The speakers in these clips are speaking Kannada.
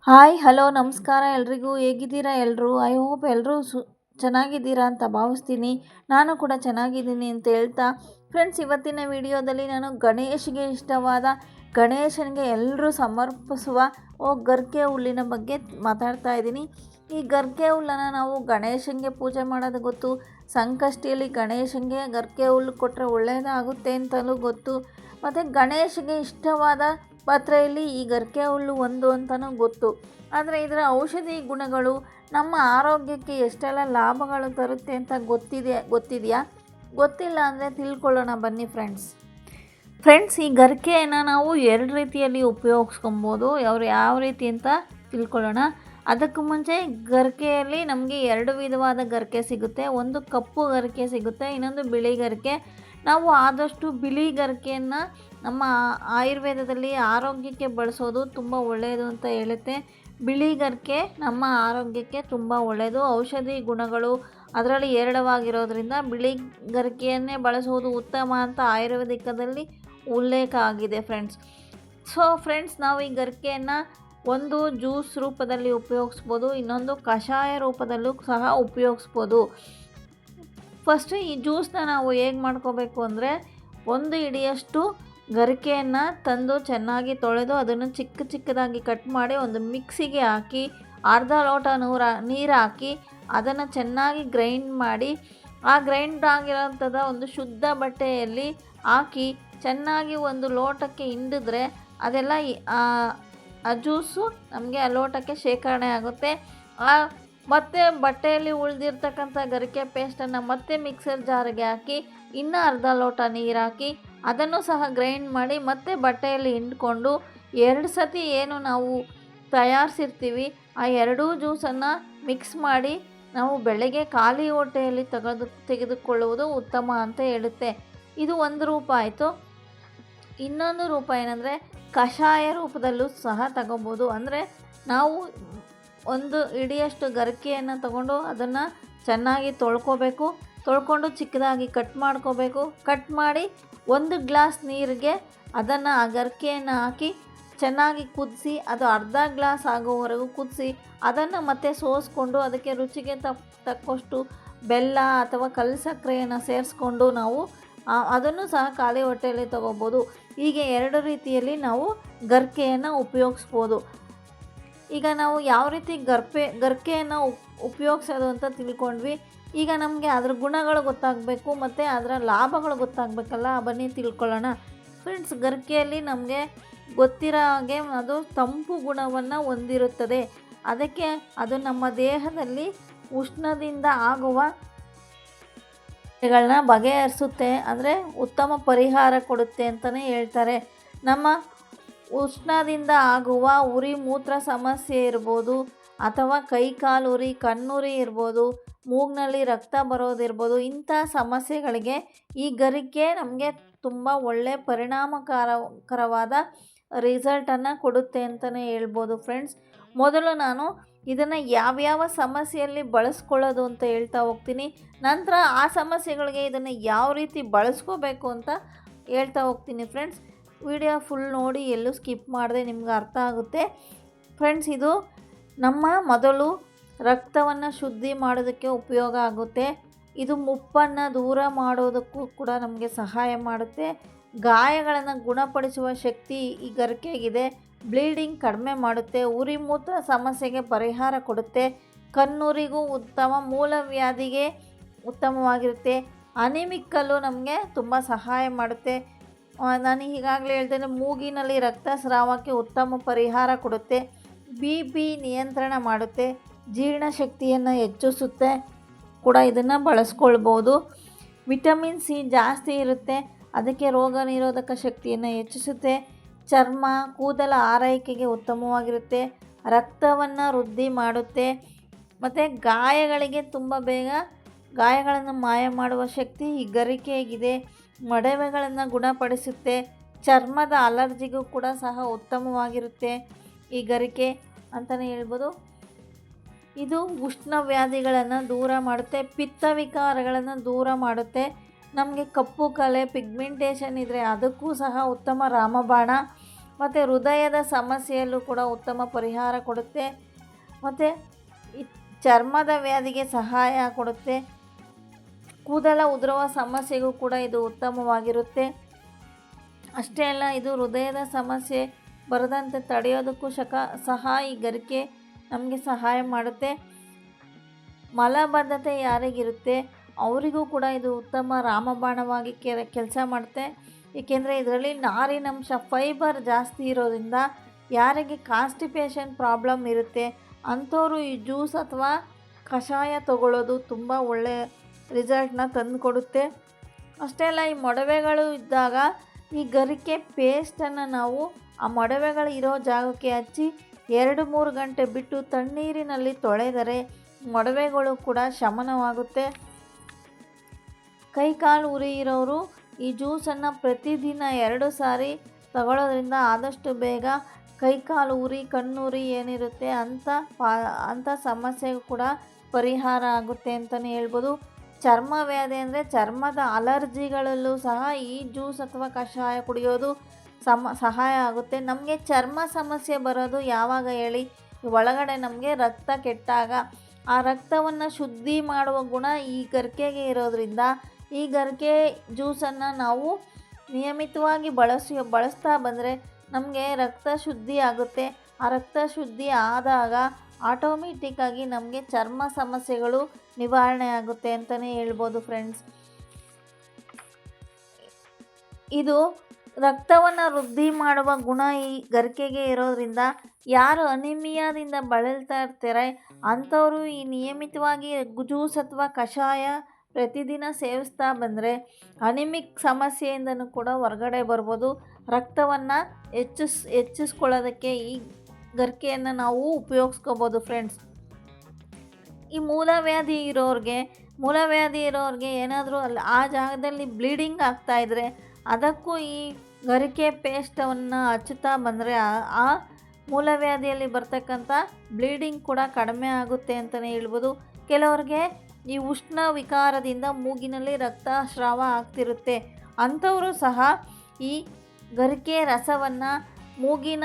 ಹಾಯ್ ಹಲೋ ನಮಸ್ಕಾರ ಎಲ್ರಿಗೂ. ಹೇಗಿದ್ದೀರಾ ಎಲ್ಲರೂ? ಐ ಹೋಪ್ ಎಲ್ಲರೂ ಚೆನ್ನಾಗಿದ್ದೀರಾ ಅಂತ ಭಾವಿಸ್ತೀನಿ. ನಾನು ಕೂಡ ಚೆನ್ನಾಗಿದ್ದೀನಿ ಅಂತ ಹೇಳ್ತಾ, ಫ್ರೆಂಡ್ಸ್, ಇವತ್ತಿನ ವಿಡಿಯೋದಲ್ಲಿ ನಾನು ಗಣೇಶನಿಗೆ ಇಷ್ಟವಾದ, ಗಣೇಶನಿಗೆ ಎಲ್ಲರೂ ಸಮರ್ಪಿಸುವ ಗರಿಕೆ ಹುಲ್ಲಿನ ಬಗ್ಗೆ ಮಾತಾಡ್ತಾ ಇದ್ದೀನಿ. ಈ ಗರಿಕೆ ಹುಲ್ಲನ್ನು ನಾವು ಗಣೇಶನಿಗೆ ಪೂಜೆ ಮಾಡೋದು ಗೊತ್ತು. ಸಂಕಷ್ಟಿಯಲ್ಲಿ ಗಣೇಶನಿಗೆ ಗರಿಕೆ ಹುಲ್ಲು ಕೊಟ್ಟರೆ ಒಳ್ಳೆಯದಾಗುತ್ತೆ ಅಂತಲೂ ಗೊತ್ತು. ಮತ್ತು ಗಣೇಶನಿಗೆ ಇಷ್ಟವಾದ ಪಾತ್ರೆಯಲ್ಲಿ ಈ ಗರಿಕೆ ಹುಲ್ಲು ಒಂದು ಅಂತಲೂ ಗೊತ್ತು. ಆದರೆ ಇದರ ಔಷಧಿ ಗುಣಗಳು ನಮ್ಮ ಆರೋಗ್ಯಕ್ಕೆ ಎಷ್ಟೆಲ್ಲ ಲಾಭಗಳು ತರುತ್ತೆ ಅಂತ ಗೊತ್ತಿದೆಯಾ? ಗೊತ್ತಿಲ್ಲ ಅಂದರೆ ತಿಳ್ಕೊಳ್ಳೋಣ ಬನ್ನಿ ಫ್ರೆಂಡ್ಸ್, ಈ ಗರಿಕೆಯನ್ನು ನಾವು ಎರಡು ರೀತಿಯಲ್ಲಿ ಉಪಯೋಗಿಸ್ಕೊಬೋದು. ಯಾವ ರೀತಿ ಅಂತ ತಿಳ್ಕೊಳ್ಳೋಣ. ಅದಕ್ಕೂ ಮುಂಚೆ ಗರಿಕೆಯಲ್ಲಿ ನಮಗೆ ಎರಡು ವಿಧವಾದ ಗರಿಕೆ ಸಿಗುತ್ತೆ. ಒಂದು ಕಪ್ಪು ಗರಿಕೆ ಸಿಗುತ್ತೆ, ಇನ್ನೊಂದು ಬಿಳಿ ಗರಿಕೆ. ನಾವು ಆದಷ್ಟು ಬಿಳಿ ಗರಿಕೆಯನ್ನು ನಮ್ಮ ಆಯುರ್ವೇದದಲ್ಲಿ ಆರೋಗ್ಯಕ್ಕೆ ಬಳಸೋದು ತುಂಬ ಒಳ್ಳೆಯದು ಅಂತ ಹೇಳುತ್ತೆ. ಬಿಳಿ ಗರಿಕೆ ನಮ್ಮ ಆರೋಗ್ಯಕ್ಕೆ ತುಂಬ ಒಳ್ಳೆಯದು. ಔಷಧಿ ಗುಣಗಳು ಅದರಲ್ಲಿ ಹೇರಳವಾಗಿರೋದ್ರಿಂದ ಬಿಳಿ ಗರಿಕೆಯನ್ನೇ ಬಳಸುವುದು ಉತ್ತಮ ಅಂತ ಆಯುರ್ವೇದಿಕದಲ್ಲಿ ಉಲ್ಲೇಖ ಆಗಿದೆ ಫ್ರೆಂಡ್ಸ್. ನಾವು ಈ ಗರಿಕೆಯನ್ನು ಒಂದು ಜ್ಯೂಸ್ ರೂಪದಲ್ಲಿ ಉಪಯೋಗಿಸ್ಬೋದು, ಇನ್ನೊಂದು ಕಷಾಯ ರೂಪದಲ್ಲೂ ಸಹ ಉಪಯೋಗಿಸ್ಬೋದು. ಫಸ್ಟ್ ಈ ಜ್ಯೂಸನ್ನ ನಾವು ಹೇಗೆ ಮಾಡ್ಕೋಬೇಕು ಅಂದರೆ, ಒಂದು ಹಿಡಿಯಷ್ಟು ಗರಿಕೆಯನ್ನು ತಂದು ಚೆನ್ನಾಗಿ ತೊಳೆದು ಅದನ್ನು ಚಿಕ್ಕದಾಗಿ ಕಟ್ ಮಾಡಿ ಒಂದು ಮಿಕ್ಸಿಗೆ ಹಾಕಿ ಅರ್ಧ ಲೋಟ ನೀರು ಹಾಕಿ ಅದನ್ನು ಚೆನ್ನಾಗಿ ಗ್ರೈಂಡ್ ಮಾಡಿ, ಆ ಗ್ರೈಂಡ್ ಆಗಿರೋಂಥದ್ದು ಒಂದು ಶುದ್ಧ ಬಟ್ಟೆಯಲ್ಲಿ ಹಾಕಿ ಚೆನ್ನಾಗಿ ಒಂದು ಲೋಟಕ್ಕೆ ಹಿಂಡಿದ್ರೆ ಅದೆಲ್ಲ ಆ ಜ್ಯೂಸು ನಮಗೆ ಆ ಲೋಟಕ್ಕೆ ಶೇಖರಣೆ ಆಗುತ್ತೆ. ಮತ್ತು ಬಟ್ಟೆಯಲ್ಲಿ ಉಳಿದಿರ್ತಕ್ಕಂಥ ಗರಿಕೆ ಪೇಸ್ಟನ್ನು ಮತ್ತೆ ಮಿಕ್ಸರ್ ಜಾರಿಗೆ ಹಾಕಿ ಇನ್ನೂ ಅರ್ಧ ಲೋಟ ನೀರು ಹಾಕಿ ಅದನ್ನು ಸಹ ಗ್ರೈಂಡ್ ಮಾಡಿ ಮತ್ತೆ ಬಟ್ಟೆಯಲ್ಲಿ ಹಿಂಡ್ಕೊಂಡು 2 ಸತಿ ಏನು ನಾವು ತಯಾರಿಸಿರ್ತೀವಿ ಆ ಎರಡೂ ಜ್ಯೂಸನ್ನು ಮಿಕ್ಸ್ ಮಾಡಿ ನಾವು ಬೆಳಗ್ಗೆ ಖಾಲಿ ಹೊಟ್ಟೆಯಲ್ಲಿ ತೆಗೆದುಕೊಳ್ಳುವುದು ಉತ್ತಮ ಅಂತ ಹೇಳುತ್ತೆ. ಇದು ಒಂದು ರೂಪ ಆಯಿತು. ಇನ್ನೊಂದು ರೂಪ ಏನಂದರೆ ಕಷಾಯ ರೂಪದಲ್ಲೂ ಸಹ ತಗೋಬೋದು. ಅಂದರೆ ನಾವು ಒಂದು ಹಿಡಿಯಷ್ಟು ಗರಿಕೆಯನ್ನು ತಗೊಂಡು ಅದನ್ನು ಚೆನ್ನಾಗಿ ತೊಳ್ಕೊಂಡು ಚಿಕ್ಕದಾಗಿ ಕಟ್ ಮಾಡ್ಕೋಬೇಕು. ಕಟ್ ಮಾಡಿ 1 ಗ್ಲಾಸ್ ನೀರಿಗೆ ಅದನ್ನು ಆ ಗರಿಕೆಯನ್ನು ಹಾಕಿ ಚೆನ್ನಾಗಿ ಕುದಿಸಿ, ಅದು ಅರ್ಧ ಗ್ಲಾಸ್ ಆಗೋವರೆಗೂ ಕುದಿಸಿ ಅದನ್ನು ಮತ್ತೆ ಸೋಸಿಕೊಂಡು ಅದಕ್ಕೆ ರುಚಿಗೆ ತಕ್ಕಷ್ಟು ಬೆಲ್ಲ ಅಥವಾ ಕಲ್ಲು ಸಕ್ಕರೆಯನ್ನು ಸೇರಿಸ್ಕೊಂಡು ನಾವು ಅದನ್ನು ಸಹ ಖಾಲಿ ಹೊಟ್ಟೆಯಲ್ಲಿ ತಗೋಬೋದು. ಹೀಗೆ 2 ರೀತಿಯಲ್ಲಿ ನಾವು ಗರಿಕೆಯನ್ನು ಉಪಯೋಗಿಸ್ಬೋದು. ಈಗ ನಾವು ಯಾವ ರೀತಿ ಗರಿಕೆಯನ್ನು ಉಪಯೋಗಿಸೋದು ಅಂತ ತಿಳ್ಕೊಂಡ್ವಿ. ಈಗ ನಮಗೆ ಅದರ ಗುಣಗಳು ಗೊತ್ತಾಗಬೇಕು ಮತ್ತು ಅದರ ಲಾಭಗಳು ಗೊತ್ತಾಗಬೇಕಲ್ಲ, ಬನ್ನಿ ತಿಳ್ಕೊಳ್ಳೋಣ. ಫ್ರೆಂಡ್ಸ್, ಗರಿಕೆಯಲ್ಲಿ ನಮಗೆ ಗೊತ್ತಿರೋ ಹಾಗೆ ಅದು ತಂಪು ಗುಣವನ್ನು ಹೊಂದಿರುತ್ತದೆ. ಅದಕ್ಕೆ ಅದು ನಮ್ಮ ದೇಹದಲ್ಲಿ ಉಷ್ಣದಿಂದ ಆಗುವ ಗಳನ್ನ ಬಗೆಹರಿಸುತ್ತೆ, ಅಂದರೆ ಉತ್ತಮ ಪರಿಹಾರ ಕೊಡುತ್ತೆ ಅಂತಲೇ ಹೇಳ್ತಾರೆ. ನಮ್ಮ ಉಷ್ಣದಿಂದ ಆಗುವ ಉರಿ ಮೂತ್ರ ಸಮಸ್ಯೆ ಇರ್ಬೋದು, ಅಥವಾ ಕೈಕಾಲು ಉರಿ, ಕಣ್ಣುರಿ ಇರ್ಬೋದು, ಮೂಗಿನಲ್ಲಿ ರಕ್ತ ಬರೋದಿರ್ಬೋದು, ಇಂಥ ಸಮಸ್ಯೆಗಳಿಗೆ ಈ ಗರಿಕೆ ನಮಗೆ ತುಂಬ ಒಳ್ಳೆಯ ಪರಿಣಾಮಕಾರವಾದ ರಿಸಲ್ಟನ್ನು ಕೊಡುತ್ತೆ ಅಂತಲೇ ಹೇಳ್ಬೋದು. ಫ್ರೆಂಡ್ಸ್, ಮೊದಲು ನಾನು ಇದನ್ನು ಯಾವ್ಯಾವ ಸಮಸ್ಯೆಯಲ್ಲಿ ಬಳಸ್ಕೊಳ್ಳೋದು ಅಂತ ಹೇಳ್ತಾ ಹೋಗ್ತೀನಿ. ನಂತರ ಆ ಸಮಸ್ಯೆಗಳಿಗೆ ಇದನ್ನು ಯಾವ ರೀತಿ ಬಳಸ್ಕೋಬೇಕು ಅಂತ ಹೇಳ್ತಾ ಹೋಗ್ತೀನಿ. ಫ್ರೆಂಡ್ಸ್, ವಿಡಿಯೋ ಫುಲ್ ನೋಡಿ, ಎಲ್ಲೂ ಸ್ಕಿಪ್ ಮಾಡದೆ, ನಿಮ್ಗೆ ಅರ್ಥ ಆಗುತ್ತೆ. ಫ್ರೆಂಡ್ಸ್, ಇದು ನಮ್ಮ ಮೊದಲು ರಕ್ತವನ್ನು ಶುದ್ಧಿ ಮಾಡೋದಕ್ಕೆ ಉಪಯೋಗ ಆಗುತ್ತೆ. ಇದು ಮುಪ್ಪನ್ನು ದೂರ ಮಾಡೋದಕ್ಕೂ ಕೂಡ ನಮಗೆ ಸಹಾಯ ಮಾಡುತ್ತೆ. ಗಾಯಗಳನ್ನು ಗುಣಪಡಿಸುವ ಶಕ್ತಿ ಈ ಗರಿಕೆಗಿದೆ. ಬ್ಲೀಡಿಂಗ್ ಕಡಿಮೆ ಮಾಡುತ್ತೆ. ಉರಿ ಮೂತ್ರ ಸಮಸ್ಯೆಗೆ ಪರಿಹಾರ ಕೊಡುತ್ತೆ. ಕಣ್ಣುರಿಗೂ ಉತ್ತಮ, ಮೂಲವ್ಯಾಧಿಗೆ ಉತ್ತಮವಾಗಿರುತ್ತೆ. ಅನಿಮಿಕ್ಕಲ್ಲೂ ನಮಗೆ ತುಂಬ ಸಹಾಯ ಮಾಡುತ್ತೆ. ನಾನು ಈಗಾಗಲೇ ಹೇಳ್ತೇನೆ, ಮೂಗಿನಲ್ಲಿ ರಕ್ತಸ್ರಾವಕ್ಕೆ ಉತ್ತಮ ಪರಿಹಾರ ಕೊಡುತ್ತೆ. BP ನಿಯಂತ್ರಣ ಮಾಡುತ್ತೆ. ಜೀರ್ಣಶಕ್ತಿಯನ್ನು ಹೆಚ್ಚಿಸುತ್ತೆ ಕೂಡ ಇದನ್ನು ಬಳಸ್ಕೊಳ್ಬೋದು. ವಿಟಮಿನ್ C ಜಾಸ್ತಿ ಇರುತ್ತೆ, ಅದಕ್ಕೆ ರೋಗ ನಿರೋಧಕ ಶಕ್ತಿಯನ್ನು ಹೆಚ್ಚಿಸುತ್ತೆ. ಚರ್ಮ, ಕೂದಲ ಆರೈಕೆಗೆ ಉತ್ತಮವಾಗಿರುತ್ತೆ. ರಕ್ತವನ್ನು ವೃದ್ಧಿ ಮಾಡುತ್ತೆ. ಮತ್ತು ಗಾಯಗಳಿಗೆ ತುಂಬ ಬೇಗ ಗಾಯಗಳನ್ನು ಮಾಯ ಮಾಡುವ ಶಕ್ತಿ ಈ ಗರಿಕೆಗಿದೆ. ಮೊಡವೆಗಳನ್ನು ಗುಣಪಡಿಸುತ್ತೆ. ಚರ್ಮದ ಅಲರ್ಜಿಗೂ ಕೂಡ ಸಹ ಉತ್ತಮವಾಗಿರುತ್ತೆ ಈ ಗರಿಕೆ ಅಂತಲೇ ಹೇಳ್ಬೋದು. ಇದು ಉಷ್ಣವ್ಯಾಧಿಗಳನ್ನು ದೂರ ಮಾಡುತ್ತೆ. ಪಿತ್ತವಿಕಾರಗಳನ್ನು ದೂರ ಮಾಡುತ್ತೆ. ನಮಗೆ ಕಪ್ಪು ಕಲೆ, ಪಿಗ್ಮೆಂಟೇಷನ್ ಇದ್ದರೆ ಅದಕ್ಕೂ ಸಹ ಉತ್ತಮ ರಾಮಬಾಣ. ಮತ್ತು ಹೃದಯದ ಸಮಸ್ಯೆಯಲ್ಲೂ ಕೂಡ ಉತ್ತಮ ಪರಿಹಾರ ಕೊಡುತ್ತೆ. ಮತ್ತು ಚರ್ಮದ ವ್ಯಾಧಿಗೆ ಸಹಾಯ ಕೊಡುತ್ತೆ. ಕೂದಲ ಉದುರುವ ಸಮಸ್ಯೆಗೂ ಕೂಡ ಇದು ಉತ್ತಮವಾಗಿರುತ್ತೆ. ಅಷ್ಟೇ ಅಲ್ಲ, ಇದು ಹೃದಯದ ಸಮಸ್ಯೆ ಬರದಂತೆ ತಡೆಯೋದಕ್ಕೂ ಸಹ ಈ ಗರಿಕೆ ನಮಗೆ ಸಹಾಯ ಮಾಡುತ್ತೆ. ಮಲಬದ್ಧತೆ ಯಾರಿಗಿರುತ್ತೆ ಅವರಿಗೂ ಕೂಡ ಇದು ಉತ್ತಮ ರಾಮಬಾಣವಾಗಿ ಕೆಲಸ ಮಾಡುತ್ತೆ. ಏಕೆಂದರೆ ಇದರಲ್ಲಿ ನಾರಿನಂಶ ಫೈಬರ್ ಜಾಸ್ತಿ ಇರೋದ್ರಿಂದ ಯಾರಿಗೆ ಕಾನ್ಸ್ಟಿಪೇಷನ್ ಪ್ರಾಬ್ಲಮ್ ಇರುತ್ತೆ ಅಂಥವರು ಈ ಜ್ಯೂಸ್ ಅಥವಾ ಕಷಾಯ ತಗೊಳ್ಳೋದು ತುಂಬ ಒಳ್ಳೆಯ ರಿಸಲ್ಟ್ನ ತಂದುಕೊಡುತ್ತೆ. ಅಷ್ಟೇ ಅಲ್ಲ, ಈ ಮೊಡವೆಗಳು ಇದ್ದಾಗ ಈ ಗರಿಕೆ ಪೇಸ್ಟನ್ನು ನಾವು ಆ ಮೊಡವೆಗಳು ಇರೋ ಜಾಗಕ್ಕೆ ಹಚ್ಚಿ 2-3 ಗಂಟೆ ಬಿಟ್ಟು ತಣ್ಣೀರಿನಲ್ಲಿ ತೊಳೆದರೆ ಮೊಡವೆಗಳು ಕೂಡ ಶಮನವಾಗುತ್ತೆ. ಕೈಕಾಲು ಉರಿ ಇರೋರು ಈ ಜ್ಯೂಸನ್ನು ಪ್ರತಿದಿನ 2 ಸಾರಿ ತಗೊಳ್ಳೋದ್ರಿಂದ ಆದಷ್ಟು ಬೇಗ ಕೈಕಾಲು ಉರಿ, ಕಣ್ಣುರಿ ಏನಿರುತ್ತೆ ಅಂಥ ಸಮಸ್ಯೆಗೂ ಕೂಡ ಪರಿಹಾರ ಆಗುತ್ತೆ ಅಂತಲೇ ಹೇಳ್ಬೋದು. ಚರ್ಮ ವ್ಯಾಧಿ ಅಂದರೆ ಚರ್ಮದ ಅಲರ್ಜಿಗಳಲ್ಲೂ ಸಹ ಈ ಜ್ಯೂಸ್ ಅಥವಾ ಕಷಾಯ ಕುಡಿಯೋದು ಸಹಾಯ ಆಗುತ್ತೆ. ನಮಗೆ ಚರ್ಮ ಸಮಸ್ಯೆ ಬರೋದು ಯಾವಾಗ ಹೇಳಿ? ಒಳಗಡೆ ನಮಗೆ ರಕ್ತ ಕೆಟ್ಟಾಗ ಆ ರಕ್ತವನ್ನು ಶುದ್ಧಿ ಮಾಡುವ ಗುಣ ಈ ಗರಿಕೆಗೆ ಇರೋದ್ರಿಂದ ಈ ಗರಿಕೆ ಜ್ಯೂಸನ್ನು ನಾವು ನಿಯಮಿತವಾಗಿ ಬಳಸ್ತಾ ಬಂದರೆ ನಮಗೆ ರಕ್ತ ಶುದ್ಧಿ ಆಗುತ್ತೆ. ಆ ರಕ್ತ ಶುದ್ಧಿ ಆದಾಗ ಆಟೋಮೆಟಿಕ್ಕಾಗಿ ನಮಗೆ ಚರ್ಮ ಸಮಸ್ಯೆಗಳು ನಿವಾರಣೆ ಆಗುತ್ತೆ ಅಂತಲೇ ಹೇಳ್ಬೋದು ಫ್ರೆಂಡ್ಸ್. ಇದು ರಕ್ತವನ್ನು ವೃದ್ಧಿ ಮಾಡುವ ಗುಣ ಈ ಗರಿಕೆಗೆ ಇರೋದ್ರಿಂದ ಯಾರು ಅನಿಮಿಯಾದಿಂದ ಬಳಲ್ತಾ ಇರ್ತಾರೆ ಅಂಥವರು ಈ ನಿಯಮಿತವಾಗಿ ಜ್ಯೂಸ್ ಅಥವಾ ಕಷಾಯ ಪ್ರತಿದಿನ ಸೇವಿಸ್ತಾ ಬಂದರೆ ಅನಿಮಿಕ್ ಸಮಸ್ಯೆಯಿಂದನೂ ಕೂಡ ಹೊರಗಡೆ ಬರ್ಬೋದು. ರಕ್ತವನ್ನು ಹೆಚ್ಚಿಸ್ಕೊಳ್ಳೋದಕ್ಕೆ ಈ ಗರಿಕೆಯನ್ನು ನಾವು ಉಪಯೋಗಿಸ್ಕೋಬೋದು ಫ್ರೆಂಡ್ಸ್. ಈ ಮೂಲವ್ಯಾಧಿ ಇರೋರಿಗೆ ಏನಾದರೂ ಆ ಜಾಗದಲ್ಲಿ ಬ್ಲೀಡಿಂಗ್ ಆಗ್ತಾಯಿದ್ರೆ ಅದಕ್ಕೂ ಈ ಗರಿಕೆ ಪೇಸ್ಟವನ್ನು ಹಚ್ಚುತ್ತಾ ಬಂದರೆ ಆ ಮೂಲವ್ಯಾಧಿಯಲ್ಲಿ ಬರ್ತಕ್ಕಂಥ ಬ್ಲೀಡಿಂಗ್ ಕೂಡ ಕಡಿಮೆ ಆಗುತ್ತೆ ಅಂತಲೇ ಹೇಳ್ಬೋದು. ಕೆಲವ್ರಿಗೆ ಈ ಉಷ್ಣ ವಿಕಾರದಿಂದ ಮೂಗಿನಲ್ಲಿ ರಕ್ತಸ್ರಾವ ಆಗ್ತಿರುತ್ತೆ ಅಂಥವರು ಸಹ ಈ ಗರಿಕೆ ರಸವನ್ನು ಮೂಗಿನ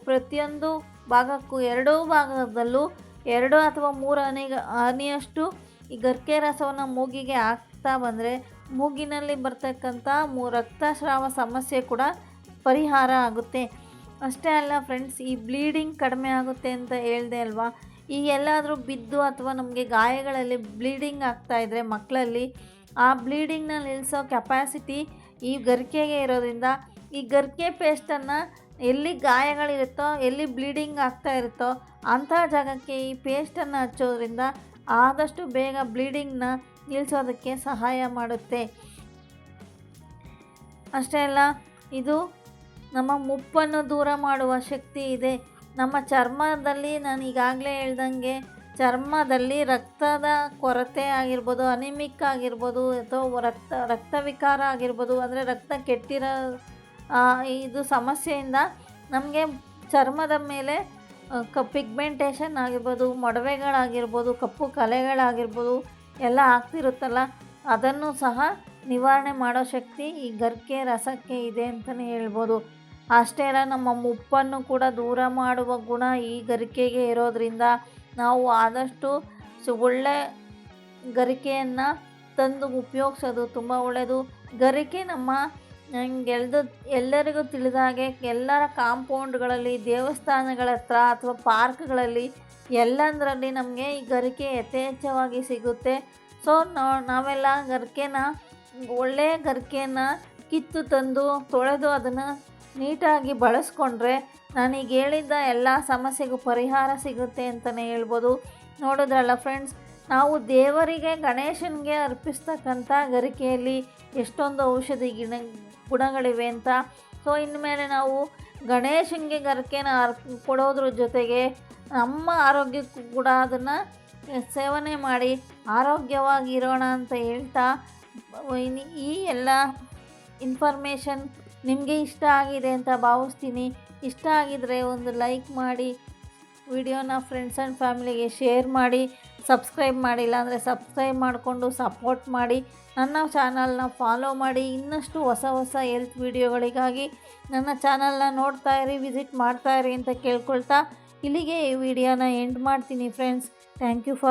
ಪ್ರತಿಯೊಂದು ಭಾಗಕ್ಕೂ 2 ಭಾಗದಲ್ಲೂ 2 ಅಥವಾ 3 ಹನಿಯಷ್ಟು ಈ ಗರಿಕೆ ರಸವನ್ನು ಮೂಗಿಗೆ ಹಾಕ್ತಾ ಬಂದರೆ ಮೂಗಿನಲ್ಲಿ ಬರ್ತಕ್ಕಂಥ ರಕ್ತಸ್ರಾವ ಸಮಸ್ಯೆ ಕೂಡ ಪರಿಹಾರ ಆಗುತ್ತೆ. ಅಷ್ಟೇ ಅಲ್ಲ ಫ್ರೆಂಡ್ಸ್, ಈ ಬ್ಲೀಡಿಂಗ್ ಕಡಿಮೆ ಆಗುತ್ತೆ ಅಂತ ಹೇಳಿದೆ ಅಲ್ವಾ. ಈಗ ಎಲ್ಲಾದರೂ ಬಿದ್ದು ಅಥವಾ ನಮಗೆ ಗಾಯಗಳಲ್ಲಿ ಬ್ಲೀಡಿಂಗ್ ಆಗ್ತಾಯಿದ್ರೆ ಮಕ್ಕಳಲ್ಲಿ ಆ ಬ್ಲೀಡಿಂಗ್ನ ನಿಲ್ಲಿಸೋ ಕೆಪಾಸಿಟಿ ಈ ಗರಿಕೆಗೆ ಇರೋದ್ರಿಂದ ಈ ಗರಿಕೆ ಪೇಸ್ಟನ್ನು ಎಲ್ಲಿ ಗಾಯಗಳಿರುತ್ತೋ, ಎಲ್ಲಿ ಬ್ಲೀಡಿಂಗ್ ಆಗ್ತಾ ಇರುತ್ತೋ ಅಂಥ ಜಾಗಕ್ಕೆ ಈ ಪೇಸ್ಟನ್ನು ಹಚ್ಚೋದ್ರಿಂದ ಆದಷ್ಟು ಬೇಗ ಬ್ಲೀಡಿಂಗ್ನ ನಿಲ್ಲಿಸೋದಕ್ಕೆ ಸಹಾಯ ಮಾಡುತ್ತೆ. ಅಷ್ಟೇ ಅಲ್ಲ, ಇದು ನಮ್ಮ ಮುಪ್ಪನ್ನು ದೂರ ಮಾಡುವ ಶಕ್ತಿ ಇದೆ. ನಮ್ಮ ಚರ್ಮದಲ್ಲಿ ನಾನು ಈಗಾಗಲೇ ಹೇಳ್ದಂಗೆ ಚರ್ಮದಲ್ಲಿ ರಕ್ತದ ಕೊರತೆ ಆಗಿರ್ಬೋದು, ಅನಿಮಿಕ್ ಆಗಿರ್ಬೋದು, ಅಥವಾ ರಕ್ತ ವಿಕಾರ ಆಗಿರ್ಬೋದು, ಅಂದರೆ ರಕ್ತ ಕೆಟ್ಟಿರೋ ಇದು ಸಮಸ್ಯೆಯಿಂದ ನಮಗೆ ಚರ್ಮದ ಮೇಲೆ ಪಿಗ್ಮೆಂಟೇಷನ್ ಆಗಿರ್ಬೋದು, ಮೊಡವೆಗಳಾಗಿರ್ಬೋದು, ಕಪ್ಪು ಕಲೆಗಳಾಗಿರ್ಬೋದು ಎಲ್ಲ ಆಗ್ತಿರುತ್ತಲ್ಲ, ಅದನ್ನು ಸಹ ನಿವಾರಣೆ ಮಾಡೋ ಶಕ್ತಿ ಈ ಗರಿಕೆ ರಸಕ್ಕೆ ಇದೆ ಅಂತಲೇ ಹೇಳ್ಬೋದು. ಅಷ್ಟೇ ಅಲ್ಲ, ನಮ್ಮ ಮುಪ್ಪನ್ನು ಕೂಡ ದೂರ ಮಾಡುವ ಗುಣ ಈ ಗರಿಕೆಗೆ ಇರೋದ್ರಿಂದ ನಾವು ಆದಷ್ಟು ಒಳ್ಳೆ ಗರಿಕೆಯನ್ನು ತಂದು ಉಪಯೋಗಿಸೋದು ತುಂಬ ಒಳ್ಳೆಯದು. ಗರಿಕೆ ಎಲ್ಲರಿಗೂ ತಿಳಿದ ಹಾಗೆ ಎಲ್ಲರ ಕಾಂಪೌಂಡ್ಗಳಲ್ಲಿ, ದೇವಸ್ಥಾನಗಳ ಹತ್ರ ಅಥವಾ ಪಾರ್ಕ್ಗಳಲ್ಲಿ ಎಲ್ಲಂದರಲ್ಲಿ ನಮಗೆ ಈ ಗರಿಕೆ ಯಥೇಚ್ಛವಾಗಿ ಸಿಗುತ್ತೆ. ಸೊ ನಾವೆಲ್ಲ ಒಳ್ಳೆಯ ಗರಿಕೆಯನ್ನು ಕಿತ್ತು ತಂದು ತೊಳೆದು ಅದನ್ನು ನೀಟಾಗಿ ಬಳಸ್ಕೊಂಡ್ರೆ ನಾನೀಗ ಹೇಳಿದ್ದ ಎಲ್ಲ ಸಮಸ್ಯೆಗೂ ಪರಿಹಾರ ಸಿಗುತ್ತೆ ಅಂತಲೇ ಹೇಳ್ಬೋದು. ನೋಡಿದ್ರಲ್ಲ ಫ್ರೆಂಡ್ಸ್, ನಾವು ದೇವರಿಗೆ ಗಣೇಶನಿಗೆ ಅರ್ಪಿಸ್ತಕ್ಕಂಥ ಗರಿಕೆಯಲ್ಲಿ ಎಷ್ಟೊಂದು ಔಷಧಿ ಗುಣಗಳಿವೆ ಅಂತ. ಸೊ ಇನ್ಮೇಲೆ ನಾವು ಗಣೇಶನಿಗೆ ಗರಿಕೆನ ಕೊಡೋದ್ರ ಜೊತೆಗೆ ನಮ್ಮ ಆರೋಗ್ಯಕ್ಕೂ ಕೂಡ ಅದನ್ನು ಸೇವನೆ ಮಾಡಿ ಆರೋಗ್ಯವಾಗಿರೋಣ ಅಂತ ಹೇಳ್ತಾ, ಈ ಎಲ್ಲ ಇನ್ಫಾರ್ಮೇಷನ್ ನಿಮಗೆ ಇಷ್ಟ ಆಗಿದೆ ಅಂತ ಭಾವಿಸ್ತೀನಿ. ಇಷ್ಟ ಆಗಿದರೆ ಒಂದು ಲೈಕ್ ಮಾಡಿ, ವಿಡಿಯೋನ ಫ್ರೆಂಡ್ಸ್ ಆ್ಯಂಡ್ ಫ್ಯಾಮಿಲಿಗೆ ಶೇರ್ ಮಾಡಿ. ಸಬ್ಸ್ಕ್ರೈಬ್ ಮಾಡಿಲ್ಲ ಅಂದರೆ ಸಬ್ಸ್ಕ್ರೈಬ್ ಮಾಡಿಕೊಂಡು ಸಪೋರ್ಟ್ ಮಾಡಿ. ನನ್ನ ಚಾನಲ್ನ ಫಾಲೋ ಮಾಡಿ. ಇನ್ನಷ್ಟು ಹೊಸ ಹೊಸ ಹೆಲ್ತ್ ವಿಡಿಯೋಗಳಿಗಾಗಿ ನನ್ನ ಚಾನಲ್ನ ನೋಡ್ತಾಯಿರಿ, ವಿಸಿಟ್ ಮಾಡ್ತಾಯಿರಿ ಅಂತ ಕೇಳ್ಕೊಳ್ತಾ ಇಲ್ಲಿಗೆ ಈ ವಿಡಿಯೋನ ಎಂಡ್ ಮಾಡ್ತೀನಿ ಫ್ರೆಂಡ್ಸ್. Thank you for